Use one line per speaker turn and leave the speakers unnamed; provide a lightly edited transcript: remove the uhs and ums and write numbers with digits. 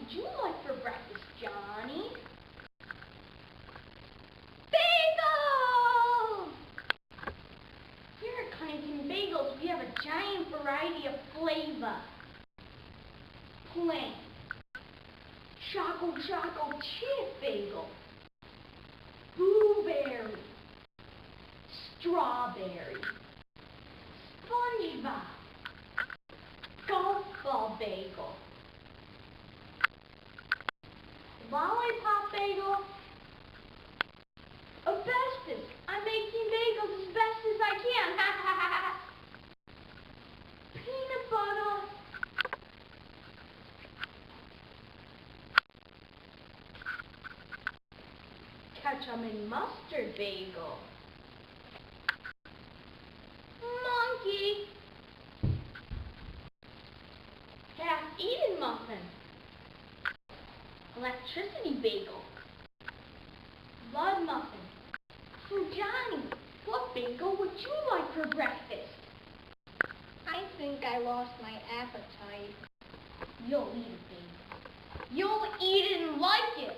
would you like for breakfast, Johnny? Bagels! Here at Cunnington Bagels, we have a giant variety of flavor. Plain, Choco chip bagel, blueberry, strawberry, SpongeBob, golf ball bagel, lollipop bagel, asbestos. I'm making bagels as best as I can. Peanut butter, ketchup and mustard bagel, monkey, half-eaten muffin, electricity bagel, blood muffin. So Johnny, what bagel would you like for breakfast?
I think I lost my appetite.
You'll eat it, baby. You'll eat it and like it.